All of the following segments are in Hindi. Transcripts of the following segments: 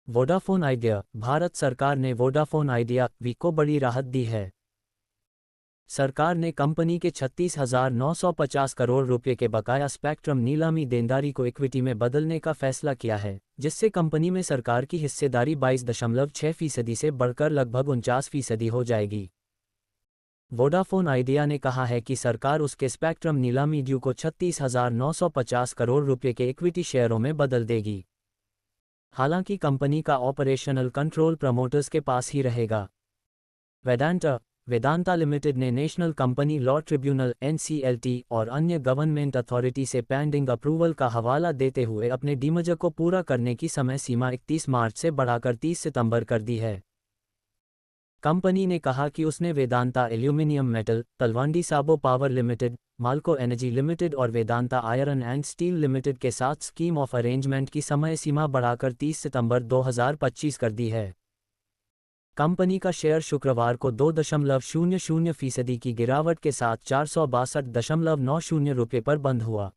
Vodafone idea. भारत सरकार ने वोडाफोन आइडिया वी को बड़ी राहत दी है। सरकार ने कंपनी के 36,950 करोड़ रुपए के बकाया स्पेक्ट्रम नीलामी देनदारी को इक्विटी में बदलने का फैसला किया है, जिससे कंपनी में सरकार की हिस्सेदारी 22.6% से बढ़कर लगभग 49% हो जाएगी। वोडाफोन आइडिया ने कहा है कि सरकार उसके स्पेक्ट्रम नीलामी ड्यू को 36,950 करोड़ रुपए के इक्विटी शेयरों में बदल देगी। हालांकि कंपनी का ऑपरेशनल कंट्रोल प्रमोटर्स के पास ही रहेगा। वेदांता लिमिटेड ने national company law tribunal (NCLT) और अन्य गवर्नमेंट अथॉरिटी से पेंडिंग अप्रूवल का हवाला देते हुए अपने डीमर्जर को पूरा करने की समय सीमा 31 मार्च से बढ़ाकर 30 सितंबर कर दी है। कंपनी ने कहा कि उसने Vedanta aluminium metal, Talwandi Sabo power limited, Malco energy limited और Vedanta iron and steel limited के साथ स्कीम ऑफ अरेंजमेंट की समय सीमा बढ़ाकर 30 सितंबर 2025 कर दी है। कंपनी का शेयर शुक्रवार को 2.00% की गिरावट के साथ 462.90 रुपये पर बंद हुआ।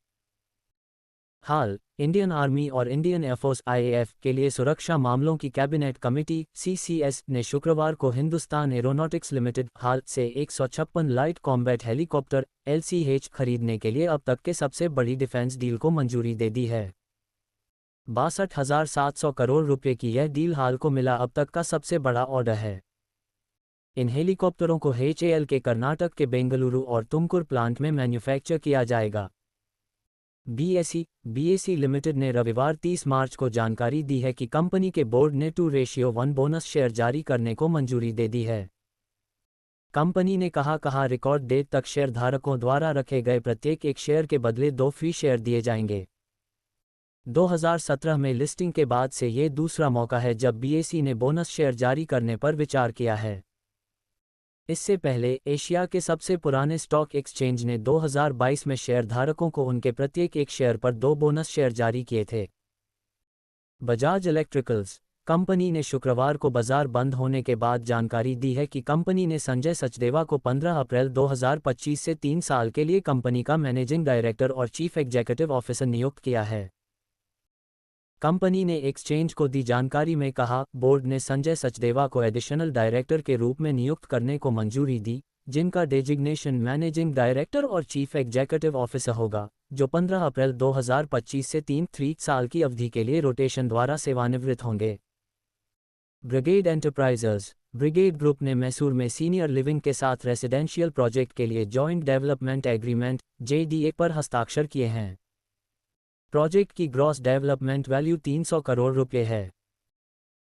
हाल इंडियन आर्मी और इंडियन एयरफोर्स (IAF) के लिए सुरक्षा मामलों की कैबिनेट कमेटी (CCS) ने शुक्रवार को हिंदुस्तान एरोनॉटिक्स लिमिटेड हाल से 156 लाइट कॉम्बैट हेलीकॉप्टर (LCH) खरीदने के लिए अब तक के सबसे बड़ी डिफेंस डील को मंजूरी दे दी है। 62,700 करोड़ रुपए की यह डील हाल को मिला अब तक का सबसे बड़ा ऑर्डर है। इन हेलीकॉप्टरों को HAL के कर्नाटक के बेंगलुरु और तुमकुर प्लांट में मैन्युफैक्चर किया जाएगा। BSE लिमिटेड ने रविवार 30 मार्च को जानकारी दी है कि कंपनी के बोर्ड ने 2:1 बोनस शेयर जारी करने को मंजूरी दे दी है। कंपनी ने कहा रिकॉर्ड डेट तक शेयरधारकों द्वारा रखे गए प्रत्येक एक शेयर के बदले 2 फ्री शेयर दिए जाएंगे। 2017 में लिस्टिंग के बाद से ये दूसरा मौका है जब BSE ने बोनस शेयर जारी करने पर विचार किया है। इससे पहले एशिया के सबसे पुराने स्टॉक एक्सचेंज ने 2022 में शेयरधारकों को उनके प्रत्येक एक शेयर पर 2 बोनस शेयर जारी किए थे। बजाज इलेक्ट्रिकल्स कंपनी ने शुक्रवार को बाजार बंद होने के बाद जानकारी दी है कि कंपनी ने संजय सचदेवा को 15 अप्रैल 2025 से 3 साल के लिए कंपनी का मैनेजिंग डायरेक्टर और चीफ एग्जीक्यूटिव ऑफिसर नियुक्त किया है। कंपनी ने एक्सचेंज को दी जानकारी में कहा, बोर्ड ने संजय सचदेवा को एडिशनल डायरेक्टर के रूप में नियुक्त करने को मंजूरी दी, जिनका डेजिग्नेशन मैनेजिंग डायरेक्टर और चीफ एग्जीक्यूटिव ऑफिसर होगा, जो 15 अप्रैल 2025 से 3 साल की अवधि के लिए रोटेशन द्वारा सेवानिवृत्त होंगे। ब्रिगेड ग्रुप ने मैसूर में सीनियर लिविंग के साथ रेसिडेंशियल प्रोजेक्ट के लिए जॉइंट डेवलपमेंट एग्रीमेंट (JDA) पर हस्ताक्षर किए हैं। प्रोजेक्ट की ग्रॉस डेवलपमेंट वैल्यू 300 करोड़ रुपए है।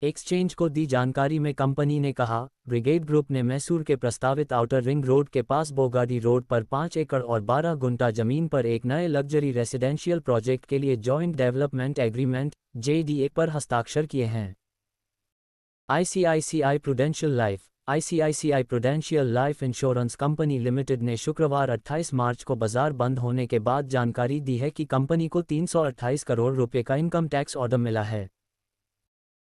एक्सचेंज को दी जानकारी में कंपनी ने कहा, ब्रिगेड ग्रुप ने मैसूर के प्रस्तावित आउटर रिंग रोड के पास बोगाडी रोड पर 5 एकड़ और 12 गुंठा जमीन पर एक नए लग्जरी रेसिडेंशियल प्रोजेक्ट के लिए जॉइंट डेवलपमेंट एग्रीमेंट (JDA) पर हस्ताक्षर किए हैं। ICICI prudential life insurance company limited ने शुक्रवार 28 मार्च को बाजार बंद होने के बाद जानकारी दी है कि कंपनी को 328 करोड़ रुपए का इनकम टैक्स ऑर्डर मिला है।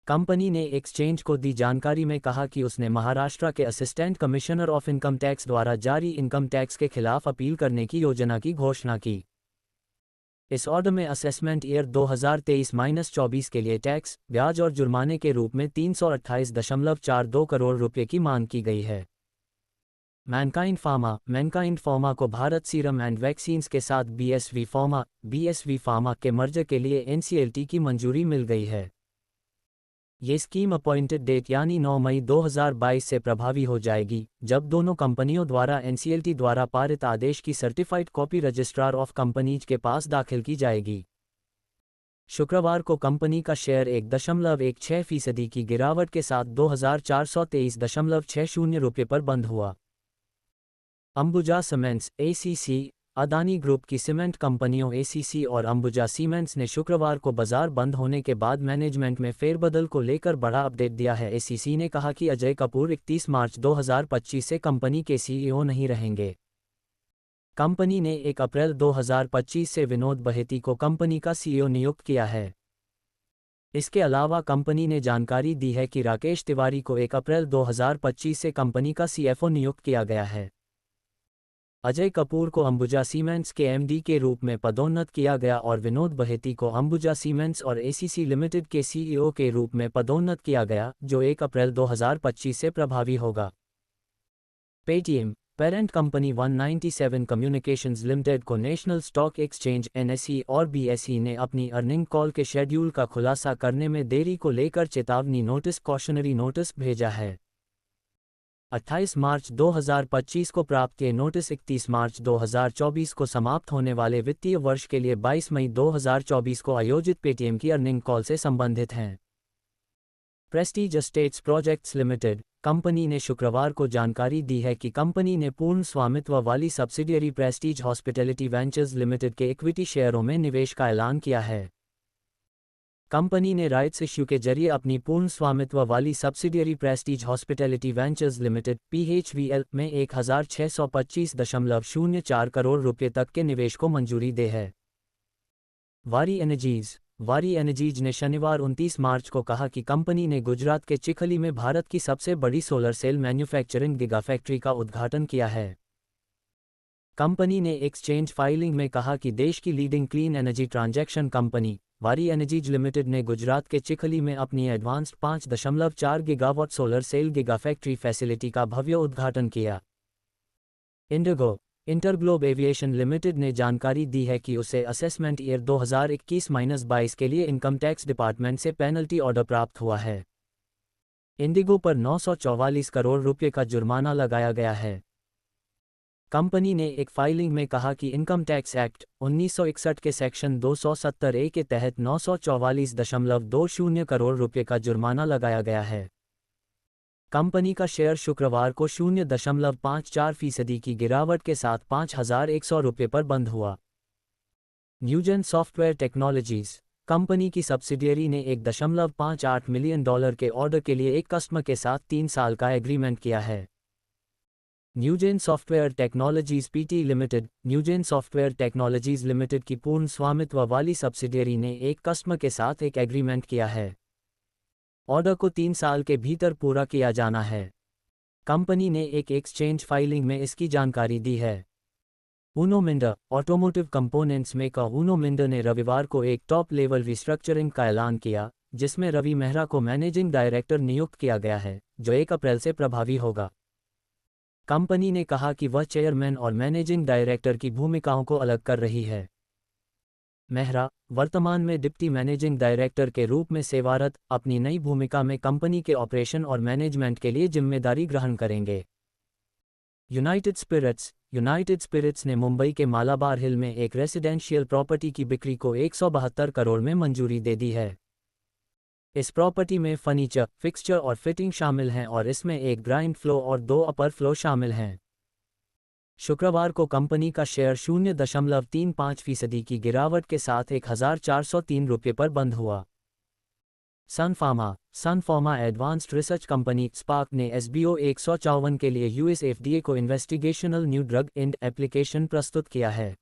कंपनी ने एक्सचेंज को दी जानकारी में कहा कि उसने महाराष्ट्र के assistant commissioner of income tax द्वारा जारी इनकम टैक्स के खिलाफ अपील करने की योजना की घोषणा की। इस ऑर्डर में असेसमेंट ईयर 2023-24 के लिए टैक्स, ब्याज और जुर्माने के रूप में 328.42 करोड़ रुपए की मांग की गई है। मैनकाइंड फार्मा को भारत सीरम एंड वैक्सीन्स के साथ BSV फार्मा के मर्जर के लिए NCLT की मंजूरी मिल गई है। ये स्कीम अपॉइंटेड डेट यानी 9 मई 2022 से प्रभावी हो जाएगी, जब दोनों कंपनियों द्वारा NCLT द्वारा पारित आदेश की certified copy registrar of companies के पास दाखिल की जाएगी। शुक्रवार को कंपनी का शेयर 1.16% की गिरावट के साथ 2,423.60 रुपये पर बंद हुआ। Ambuja cements (ACC) Adani group की सीमेंट कंपनियों ACC और अंबुजा सीमेंट्स ने शुक्रवार को बाजार बंद होने के बाद मैनेजमेंट में फेरबदल को लेकर बड़ा अपडेट दिया है। ACC ने कहा कि अजय कपूर 31 मार्च 2025 से कंपनी के CEO नहीं रहेंगे। कंपनी ने 1 अप्रैल 2025 से विनोद बहेती को कंपनी का CEO नियुक्त किया है। इसके अलावा कंपनी ने जानकारी दी है कि राकेश तिवारी को 1 अप्रैल 2025 से कंपनी का CFO नियुक्त किया गया है। अजय कपूर को अंबुजा सीमेंट्स के एमडी के रूप में पदोन्नत किया गया और विनोद बहेती को अंबुजा सीमेंट्स और एसीसी लिमिटेड के सीईओ के रूप में पदोन्नत किया गया, जो 1 अप्रैल 2025 से प्रभावी होगा। Paytm parent company 197 communications limited को नेशनल स्टॉक एक्सचेंज एनएसई और बीएसई ने अपनी अर्निंग कॉल के शेड्यूल का खुलासा करने में देरी को लेकर चेतावनी नोटिस कॉशनरी नोटिस भेजा है। 28 मार्च 2025 को प्राप्त ये नोटिस 31 मार्च 2024 को समाप्त होने वाले वित्तीय वर्ष के लिए 22 मई 2024 को आयोजित पेटीएम की अर्निंग कॉल से संबंधित हैं। Prestige estates projects limited company ने शुक्रवार को जानकारी दी है कि कंपनी ने पूर्ण स्वामित्व वाली subsidiary Prestige hospitality ventures limited के इक्विटी शेयरों में निवेश का ऐलान किया है। कंपनी ने राइट्स इश्यू के जरिए अपनी पूर्ण स्वामित्व वाली subsidiary Prestige hospitality ventures limited (PHVL) में 1625.04 करोड़ रुपये तक के निवेश को मंजूरी दे है। वारी एनर्जीज ने शनिवार 29 मार्च को कहा कि कंपनी ने गुजरात के चिखली में भारत की सबसे बड़ी सोलर सेल मैन्युफैक्चरिंग गिगाफैक्ट्री का उद्घाटन किया है। कंपनी ने एक्सचेंज फाइलिंग में कहा कि देश की leading clean energy transaction company Waaree Energies Limited ने गुजरात के चिखली में अपनी advanced 5.4 gigawatt solar cell gigafactory facility का भव्य उद्घाटन किया। इंटरग्लोब एविएशन लिमिटेड ने जानकारी दी है कि उसे असेसमेंट ईयर 2021-22 के लिए इनकम टैक्स डिपार्टमेंट से पेनल्टी ऑर्डर प्राप्त हुआ है। इंडिगो पर 944 करोड़ रुपये का जुर्माना लगाया गया है। कंपनी ने एक फाइलिंग में कहा कि इनकम टैक्स एक्ट 1961 के सेक्शन 270A के तहत 944.20 करोड़ रुपये का जुर्माना लगाया गया है। कंपनी का शेयर शुक्रवार को 0.54% की गिरावट के साथ 5,100 रुपये पर बंद हुआ। न्यूजेन सॉफ्टवेयर टेक्नोलॉजीज कंपनी की सब्सिडियरी ने $1.58 मिलियन के ऑर्डर के लिए एक कस्टमर के साथ 3 साल का एग्रीमेंट किया है। Newgen software technologies PT limited Newgen software technologies limited की पूर्ण स्वामित्व वाली सब्सिडियरी ने एक कस्टमर के साथ एक एग्रीमेंट किया है। ऑर्डर को 3 साल के भीतर पूरा किया जाना है। कंपनी ने एक एक्सचेंज फाइलिंग में इसकी जानकारी दी है। Uno Minda automotive components maker Uno Minda ने रविवार को एक टॉप लेवल रिस्ट्रक्चरिंग का ऐलान किया, जिसमें रवि मेहरा को मैनेजिंग डायरेक्टर नियुक्त किया गया है, जो 1 अप्रैल से प्रभावी होगा। कंपनी ने कहा कि वह चेयरमैन और मैनेजिंग डायरेक्टर की भूमिकाओं को अलग कर रही है। मेहरा, वर्तमान में डिप्टी मैनेजिंग डायरेक्टर के रूप में सेवारत, अपनी नई भूमिका में कंपनी के ऑपरेशन और मैनेजमेंट के लिए जिम्मेदारी ग्रहण करेंगे। यूनाइटेड स्पिरिट्स ने मुंबई के मालाबार हिल में एक रेसिडेंशियल प्रॉपर्टी की बिक्री को 172 करोड़ में मंजूरी दे दी है। इस प्रॉपर्टी में फर्नीचर, फिक्सचर और फिटिंग शामिल हैं और इसमें एक ग्राउंड फ्लोर और 2 अपर फ्लोर शामिल हैं। शुक्रवार को कंपनी का शेयर 0.35% की गिरावट के साथ 1,403 रुपये पर बंद हुआ। Sun Pharma advanced research company SPARC ने SBO 154 के लिए US FDA को investigational new drug IND application प्रस्तुत किया है।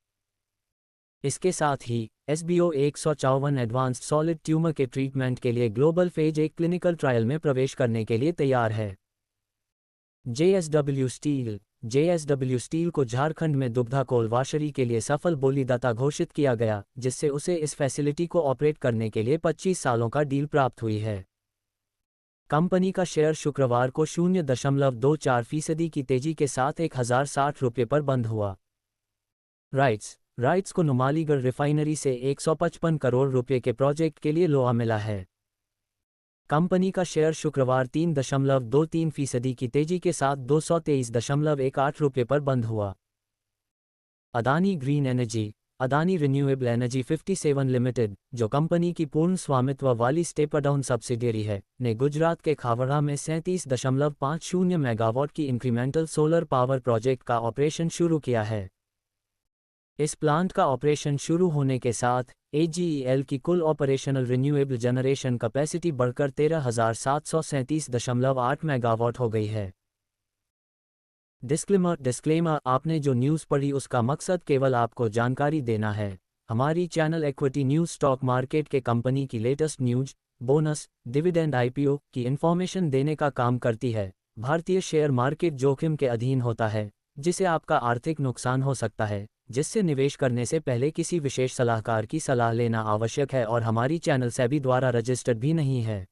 इसके साथ ही SBO 154 एडवांस्ड सॉलिड ट्यूमर के ट्रीटमेंट के लिए ग्लोबल फेज 1 क्लिनिकल ट्रायल में प्रवेश करने के लिए तैयार है। JSW स्टील को झारखंड में दुग्धा कोल वाशरी के लिए सफल बोलीदाता घोषित किया गया, जिससे उसे इस फैसिलिटी को ऑपरेट करने के लिए 25 सालों का डील प्राप्त हुई है। कंपनी का शेयर शुक्रवार को 0.24% की तेजी के साथ 1,060 रुपये पर बंद हुआ। राइट्स को नुमालीगढ़ रिफाइनरी से 155 करोड़ रुपये के प्रोजेक्ट के लिए लोहा मिला है। कंपनी का शेयर शुक्रवार 3.23% की तेजी के साथ 223.18 रुपये पर बंद हुआ। Adani green energy Adani renewable energy 57 limited, जो कंपनी की पूर्ण स्वामित्व वाली स्टेप डाउन सब्सिडियरी है, ने गुजरात के खावड़ा में 37.50 मेगावाट की इंक्रीमेंटल सोलर पावर प्रोजेक्ट का ऑपरेशन शुरू किया है। इस प्लांट का ऑपरेशन शुरू होने के साथ AGEL की कुल ऑपरेशनल रिन्यूएबल जनरेशन कैपेसिटी बढ़कर 13,737.8 मेगावाट हो गई है। डिस्क्लेमर आपने जो न्यूज़ पढ़ी उसका मकसद केवल आपको जानकारी देना है। हमारी channel equity news stock market के कंपनी की latest news, bonus, dividend IPO की इन्फॉर्मेशन देने का काम करती है। भारतीय शेयर मार्केट जोखिम के अधीन होता है। जिससे आपका आर्थिक नुकसान हो सकता है, जिससे निवेश करने से पहले किसी विशेष सलाहकार की सलाह लेना आवश्यक है और हमारी चैनल सेबी द्वारा रजिस्टर्ड भी नहीं है।